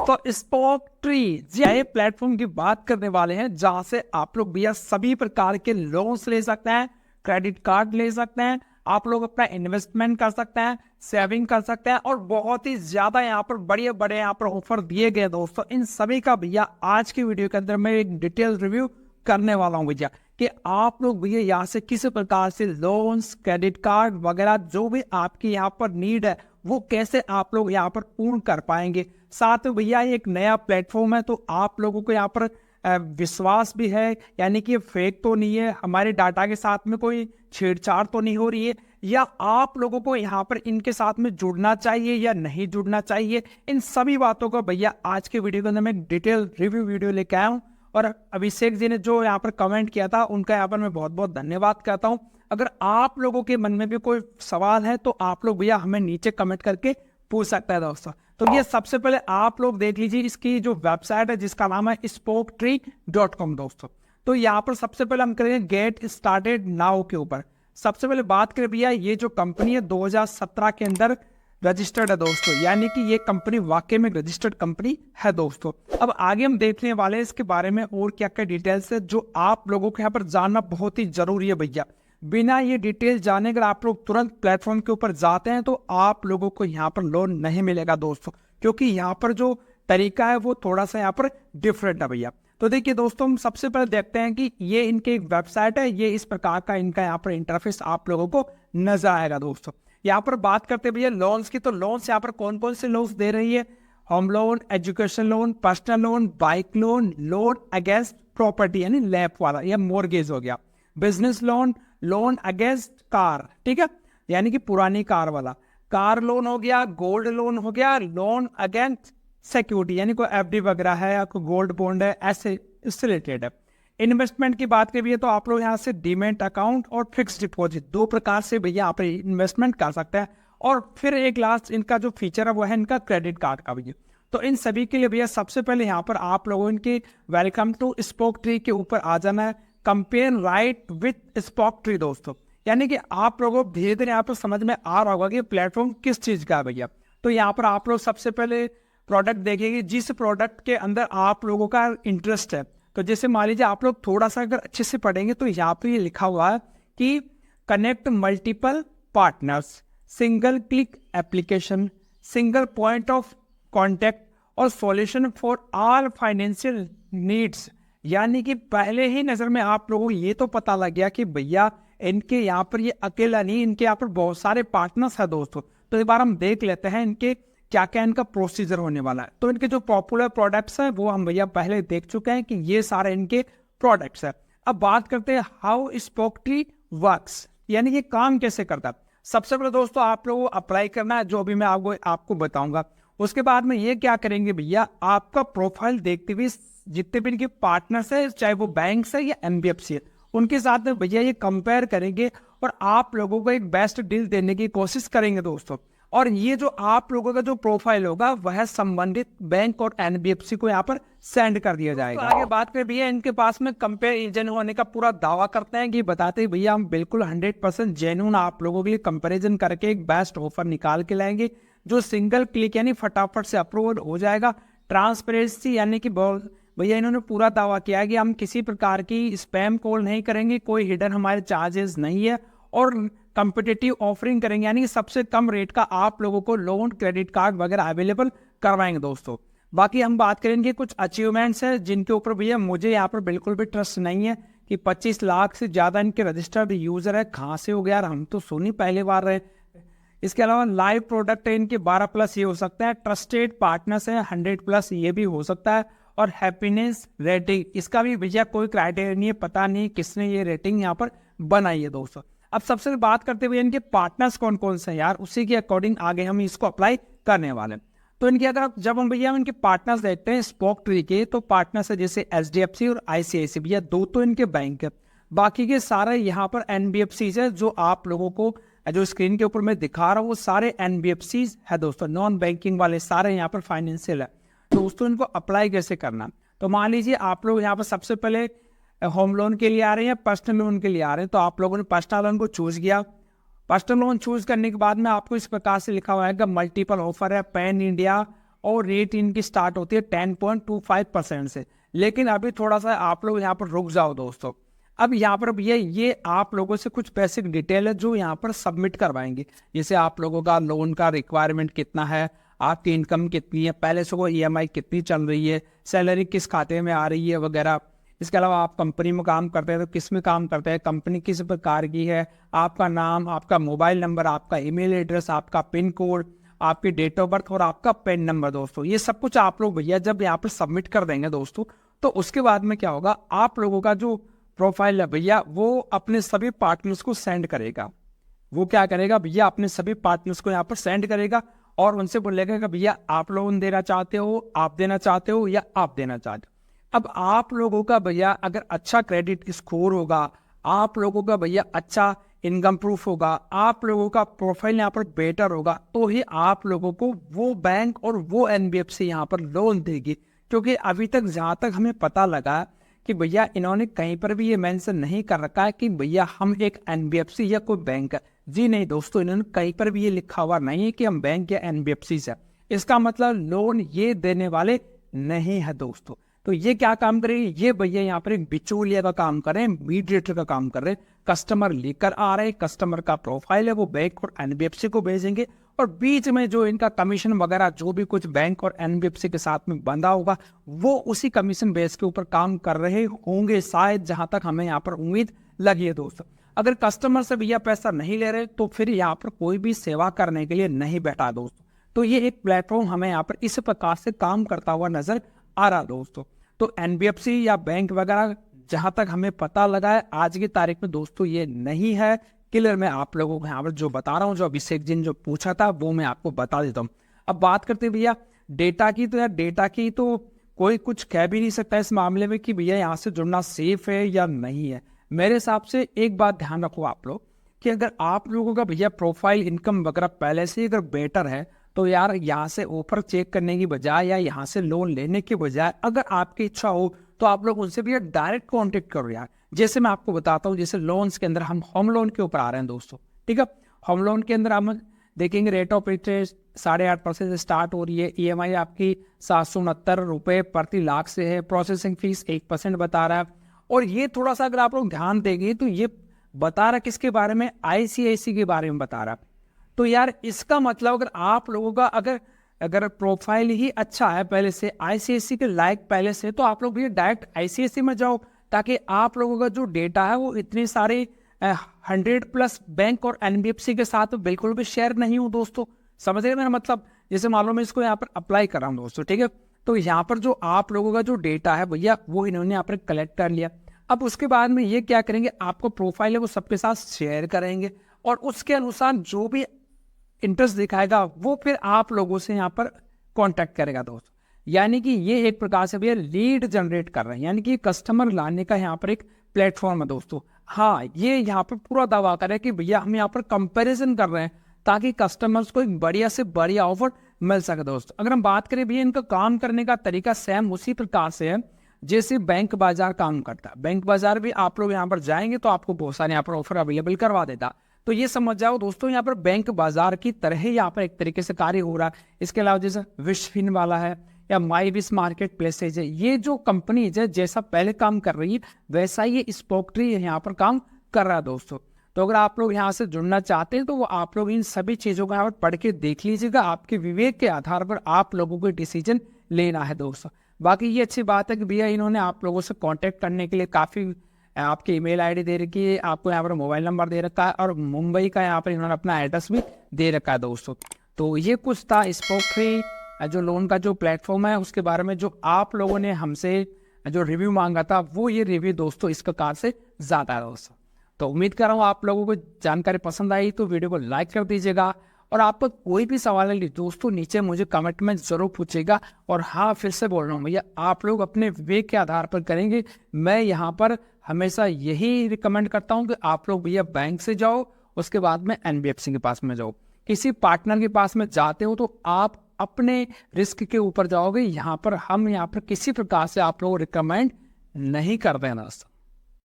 दोस्तों spoke tree जी platform की बात करने वाले हैं जहां से आप लोग भैया सभी प्रकार के लोन्स ले सकते हैं, क्रेडिट कार्ड ले सकते हैं, आप लोग अपना इन्वेस्टमेंट कर सकते हैं, सेविंग कर सकते हैं और बहुत ही ज्यादा यहाँ पर बड़े बड़े यहाँ पर ऑफर दिए गए दोस्तों। इन सभी का भैया आज की वीडियो के अंदर मैं एक डिटेल रिव्यू करने वाला हूँ भैया कि आप लोग भैया यहाँ से किस प्रकार से लोन्स, क्रेडिट कार्ड वगैरह जो भी आपकी यहाँ पर नीड है वो कैसे आप लोग यहाँ पर पूर्ण कर पाएंगे। साथ में भैया एक नया प्लेटफॉर्म है तो आप लोगों को यहाँ पर विश्वास भी है, यानी कि फेक तो नहीं है, हमारे डाटा के साथ में कोई छेड़छाड़ तो नहीं हो रही है, या आप लोगों को यहाँ पर इनके साथ में जुड़ना चाहिए या नहीं जुड़ना चाहिए। इन सभी बातों को भैया आज के वीडियो के अंदर मैं डिटेल रिव्यू वीडियो लेके आया हूँ। और अभिषेक जी ने जो यहाँ पर कमेंट किया था उनका यहाँ पर मैं बहुत बहुत धन्यवाद करता हूँ। अगर आप लोगों के मन में भी कोई सवाल है तो आप लोग भैया हमें नीचे कमेंट करके पूछ सकते हैं दोस्तों। तो ये सबसे पहले आप लोग देख लीजिए इसकी जो वेबसाइट है जिसका नाम है spoketree.com दोस्तों। तो यहाँ पर सबसे पहले हम करेंगे गेट स्टार्टेड नाउ के ऊपर। सबसे पहले बात करें भैया ये जो कंपनी है 2017 के अंदर रजिस्टर्ड है दोस्तों, यानी कि ये कंपनी वाकई में रजिस्टर्ड कंपनी है दोस्तों। अब आगे हम देखने वाले हैं इसके बारे में और क्या क्या डिटेल्स है जो आप लोगों को यहाँ पर जानना बहुत ही जरूरी है भैया। बिना ये डिटेल जाने अगर आप लोग तुरंत प्लेटफॉर्म के ऊपर जाते हैं तो आप लोगों को यहाँ पर लोन नहीं मिलेगा दोस्तों, क्योंकि यहाँ पर जो तरीका है वो थोड़ा सा यहाँ पर डिफरेंट है भैया। तो देखिए दोस्तों हम सबसे पहले देखते हैं कि ये इनकी एक वेबसाइट है, ये इस प्रकार का इनका यहाँ पर इंटरफेस आप लोगों को नजर आएगा दोस्तों। यहाँ पर बात करते हैं भैया लोन्स की, तो लोन्स यहाँ पर कौन कौन से लोन्स दे रही है। Home loan, education loan, personal loan, bike loan, loan against property यानी लैप वाला या मोर्गेज हो गया, business loan, loan against car, ठीक है, यानी कि पुरानी कार वाला, कार लोन हो गया, गोल्ड लोन हो गया, लोन अगेंस्ट सिक्योरिटी यानी कोई एफडी वगैरह है या कोई गोल्ड बॉन्ड है, ऐसे इससे रिलेटेड है। इन्वेस्टमेंट की बात करिए तो आप लोग यहाँ से डीमेट अकाउंट और फिक्स डिपॉजिट दो प्रकार से भैया आप इन्वेस्टमेंट कर सकते हैं। और फिर एक लास्ट इनका जो फीचर है वो है इनका क्रेडिट कार्ड का भैया। तो इन सभी के लिए भैया सबसे पहले यहाँ पर आप लोगों इनके वेलकम टू स्पोक ट्री के ऊपर आ जाना है, compare right with spoke tree दोस्तों, यानी कि आप लोगों को धीरे धीरे यहाँ पर समझ में आ रहा होगा कि प्लेटफॉर्म किस चीज का है भैया। तो यहाँ पर आप लोग सबसे पहले प्रोडक्ट देखेंगे जिस प्रोडक्ट के अंदर आप लोगों का इंटरेस्ट है। तो जैसे मान लीजिए आप लोग थोड़ा सा अगर अच्छे से पढ़ेंगे तो यहाँ पे ये लिखा हुआ है कि connect multiple partners, single click application, single point of contact और solution for all financial needs. यानी कि पहले ही नजर में आप लोगों को ये तो पता लग गया कि भैया इनके यहाँ पर ये अकेला नहीं, इनके यहाँ पर बहुत सारे पार्टनर्स है दोस्तों। तो एक बार हम देख लेते हैं इनके क्या क्या इनका प्रोसीजर होने वाला है। तो इनके जो पॉपुलर प्रोडक्ट्स हैं वो हम भैया पहले देख चुके हैं कि ये सारे इनके प्रोडक्ट्स हैं। अब बात करते हैं हाउ स्पोक ट्री वर्क्स, यानी ये काम कैसे करता है। सबसे पहले दोस्तों आप लोगों को अप्लाई करना है जो अभी मैं आपको बताऊंगा। उसके बाद में ये क्या करेंगे भैया, आपका प्रोफाइल देखते हुए जितने भी इनके पार्टनर्स है चाहे वो बैंक है या एनबीएफसी है उनके साथ में भैया ये कंपेयर करेंगे और आप लोगों को एक बेस्ट डील देने की कोशिश करेंगे दोस्तों। और ये जो आप लोगों का जो प्रोफाइल होगा वह संबंधित बैंक और एनबीएफसी को यहाँ पर सेंड कर दिया जाएगा। तो आगे बात करें भैया इनके पास में कंपेयर एजेंट होने का पूरा दावा करते हैं कि बताते हैं भैया हम बिल्कुल 100% जेन्युइन आप लोगों के लिए कंपैरिजन करके एक बेस्ट ऑफर निकाल के लाएंगे जो सिंगल क्लिक यानी फटाफट से अप्रूवल हो जाएगा। ट्रांसपेरेंसी यानी कि भैया इन्होंने पूरा दावा किया कि हम किसी प्रकार की स्पैम कॉल नहीं करेंगे, कोई हिडन हमारे चार्जेस नहीं है और कॉम्पिटिटिव ऑफरिंग करेंगे, यानी कि सबसे कम रेट का आप लोगों को लोन, क्रेडिट कार्ड वगैरह अवेलेबल करवाएंगे दोस्तों। बाकी हम बात करेंगे कुछ अचीवमेंट्स है जिनके ऊपर भैया मुझे यहाँ पर बिल्कुल भी ट्रस्ट नहीं है कि 25 लाख से ज़्यादा इनके रजिस्टर्ड यूज़र है, कहाँ से हो गया, हम तो सुनी पहली बार रहे। इसके अलावा लाइव प्रोडक्ट है इनके 12+ ये हो सकता है, ट्रस्टेड पार्टनर्स है 100+ ये भी हो सकता है, और हैप्पीनेस रेटिंग इसका भी भैया कोई क्राइटेरिया नहीं है, पता नहीं किसने ये रेटिंग यहाँ पर बनाई है दोस्तों। अब सबसे बात करते हुए इनके पार्टनर्स कौन कौन से हैं यार, उसी के अकॉर्डिंग आगे हम इसको अप्लाई करने वाले हैं। तो इनके अगर जब हम भैया इनके पार्टनर्स देखते हैं स्पोक ट्री के, तो पार्टनर्स है जैसे एचडीएफसी और आईसीआईसी, भैया दो तो इनके बैंक है, बाकी के सारे यहाँ पर एनबीएफसी है जो आप लोगों को जो स्क्रीन के ऊपर मैं दिखा रहा हूँ वो सारे एनबीएफसी है दोस्तों, नॉन बैंकिंग वाले सारे यहाँ पर फाइनेंशियल है। तो दोस्तों इनको अप्लाई कैसे करना, तो मान लीजिए आप लोग यहाँ पर सबसे पहले होम लोन के लिए आ रहे हैं, पर्सनल लोन के लिए आ रहे हैं, तो आप लोगों ने पर्सनल लोन को चूज किया। पर्सनल लोन चूज करने के बाद में आपको इस प्रकार से लिखा हुआ है कि मल्टीपल ऑफर है, पैन इंडिया और रेट इनकी स्टार्ट होती है 10.25% से। लेकिन अभी थोड़ा सा आप लोग यहाँ पर रुक जाओ दोस्तों। अब यहाँ पर भैया ये आप लोगों से कुछ बेसिक डिटेल है जो यहाँ पर सबमिट करवाएंगे। जैसे आप लोगों का लोन का रिक्वायरमेंट कितना है, आपकी इनकम कितनी है, पहले से वो ईएमआई कितनी चल रही है, सैलरी किस खाते में आ रही है वगैरह। इसके अलावा आप कंपनी में काम करते हैं तो किस में काम करते हैं, कंपनी किस प्रकार की है, आपका नाम, आपका मोबाइल नंबर, आपका ईमेल एड्रेस, आपका पिन कोड, आपकी डेट ऑफ बर्थ और आपका पेन नंबर दोस्तों। ये सब कुछ आप लोग भैया जब यहाँ पर सबमिट कर देंगे दोस्तों, तो उसके बाद में क्या होगा, आप लोगों का जो प्रोफाइल है भैया वो अपने सभी पार्टनर्स को सेंड करेगा। वो क्या करेगा भैया, अपने सभी पार्टनर्स को यहाँ पर सेंड करेगा और उनसे बोलेगा कि भैया आप लोन देना चाहते हो, आप देना चाहते हो या आप देना चाहते हो। अब आप लोगों का भैया अगर अच्छा क्रेडिट स्कोर होगा, आप लोगों का भैया अच्छा इनकम प्रूफ होगा, आप लोगों का प्रोफाइल यहाँ पर बेटर होगा, तो ही आप लोगों को वो बैंक और वो एनबीएफसी यहाँ पर लोन देगी। क्योंकि अभी तक जहाँ तक हमें पता लगा कि भैया इन्होंने कहीं पर भी ये मेंशन नहीं कर रखा है कि भैया हम एक एनबीएफसी या कोई बैंक है। जी नहीं दोस्तों, इन्होंने कहीं पर भी ये लिखा हुआ नहीं है कि हम बैंक या एनबीएफसी से। इसका मतलब लोन ये देने वाले नहीं है दोस्तों। तो ये क्या काम करेंगे, ये भैया यहाँ पर एक बिचौलिया का काम कर रहे हैं, मीडिएटर का काम कर रहे हैं। कस्टमर लेकर आ रहे हैं, कस्टमर का प्रोफाइल है वो बैंक और एनबीएफसी को भेजेंगे और बीच में जो इनका कमीशन वगैरह जो भी कुछ बैंक और एनबीएफसी के साथ में बंधा होगा वो उसी कमीशन बेस के ऊपर काम कर रहे होंगे शायद, जहां तक हमें यहाँ पर उम्मीद लगी है दोस्तों। अगर कस्टमर से भैया पैसा नहीं ले रहे तो फिर यहाँ पर कोई भी सेवा करने के लिए नहीं बैठा दोस्तों। तो ये एक प्लेटफॉर्म हमें यहाँ पर इस प्रकार से काम करता हुआ नजर आ रहा दोस्तों। तो एनबीएफसी या बैंक वगैरह जहां तक हमें पता लगा है आज की तारीख में दोस्तों ये नहीं है। क्लियर मैं आप लोगों को यहाँ पर जो बता रहा हूँ, जो अभिषेक जी ने जो पूछा था वो मैं आपको बता देता हूँ। अब बात करते हैं भैया डेटा की, तो यार डेटा की तो कोई कुछ कह भी नहीं सकता इस मामले में कि भैया यहाँ से जुड़ना सेफ है या नहीं है। मेरे हिसाब से एक बात ध्यान रखो आप लोग कि अगर आप लोगों का भैया प्रोफाइल इनकम वगैरह पहले से अगर बेटर है तो यार यहाँ से ऑफर चेक करने की बजाय या यहाँ से लोन लेने के बजाय अगर आपकी इच्छा हो तो आप लोग उनसे भी डायरेक्ट कांटेक्ट करो यार। जैसे मैं आपको बताता हूँ, जैसे लोन्स के अंदर हम होम लोन के ऊपर आ रहे हैं दोस्तों, ठीक है। होम लोन के अंदर हम देखेंगे रेट ऑफ इंटरेस्ट 8.5% से स्टार्ट हो रही है। ईएमआई आपकी 769 रुपये प्रति लाख से है। प्रोसेसिंग फीस 1% बता रहा है। और ये थोड़ा सा अगर आप लोग ध्यान देंगे तो ये बता रहा किसके बारे में, आईसीआईसी के बारे में बता रहा। तो यार इसका मतलब अगर आप लोगों का अगर प्रोफाइल ही अच्छा है पहले से, आईसीआईसी के लायक पहले से, तो आप लोग भी डायरेक्ट आईसीआईसी में जाओ ताकि आप लोगों का जो डेटा है वो इतने सारे 100+ बैंक और एनबीएफसी के साथ बिल्कुल भी शेयर नहीं हो दोस्तों। समझ रहे मेरा मतलब। जैसे मान लो मैं इसको यहाँ पर अप्लाई कर रहा हूँ दोस्तों, ठीक है। तो यहाँ पर जो आप लोगों का जो डेटा है भैया वो इन्होंने यहाँ पर कलेक्ट कर लिया। अब उसके बाद में ये क्या करेंगे, आपको प्रोफाइल है वो सबके साथ शेयर करेंगे और उसके अनुसार जो भी इंटरेस्ट दिखाएगा वो फिर आप लोगों से यहाँ पर कांटेक्ट करेगा दोस्तों। यानी कि ये एक प्रकार से भैया लीड जनरेट कर रहे हैं, यानी कि कस्टमर लाने का यहाँ पर एक प्लेटफॉर्म है दोस्तों। हाँ, ये यहाँ पर पूरा दावा कर रहे हैं कि भैया हम यहाँ पर कंपैरिजन कर रहे हैं ताकि कस्टमर्स को एक बढ़िया से बढ़िया ऑफर मिल सके दोस्तों। अगर हम बात करें भैया इनका काम करने का तरीका सेम उसी प्रकार से है जैसे बैंक बाजार काम करता है। बैंक बाजार भी आप लोग यहाँ पर जाएंगे तो आपको बहुत सारे यहाँ पर ऑफर अवेलेबल करवा देता। तो ये समझ जाओ दोस्तों, यहाँ पर बैंक बाजार की तरह ही यहाँ पर एक तरीके से कार्य हो रहा है। इसके अलावा जैसे विशफिन वाला है या माई विश मार्केट प्लेसेज है, ये जो कंपनीज है जैसा पहले काम कर रही है वैसा ये स्पोकट्री यहाँ पर काम कर रहा है दोस्तों। तो अगर आप लोग यहाँ से जुड़ना चाहते हैं तो वो आप लोग इन सभी चीज़ों को यहाँ पर पढ़ के देख लीजिएगा। आपके विवेक के आधार पर आप लोगों को डिसीजन लेना है दोस्तों। बाकी ये अच्छी बात है कि भैया इन्होंने आप लोगों से कांटेक्ट करने के लिए काफ़ी आपकी ईमेल आईडी दे रखी है, आपको यहाँ पर मोबाइल नंबर दे रखा है और मुंबई का यहाँ पर इन्होंने अपना एड्रेस भी दे रखा है दोस्तों। तो ये कुछ था स्पोकट्री जो लोन का जो प्लेटफॉर्म है उसके बारे में जो आप लोगों ने हमसे जो रिव्यू मांगा था वो ये रिव्यू दोस्तों इस प्रकार से ज़्यादा है दोस्तों। तो उम्मीद कर रहा हूँ आप लोगों को जानकारी पसंद आई, तो वीडियो को लाइक कर दीजिएगा और आपको कोई भी सवाल है दोस्तों नीचे मुझे कमेंट में ज़रूर पूछेगा। और हाँ, फिर से बोल रहा हूँ भैया आप लोग अपने विवेक के आधार पर करेंगे। मैं यहाँ पर हमेशा यही रिकमेंड करता हूँ कि आप लोग भैया बैंक से जाओ, उसके बाद में एनबीएफसी के पास में जाओ। किसी पार्टनर के पास में जाते हो तो आप अपने रिस्क के ऊपर जाओगे। यहाँ पर हम यहाँ पर किसी प्रकार से आप लोग रिकमेंड नहीं करते हैं दोस्तों।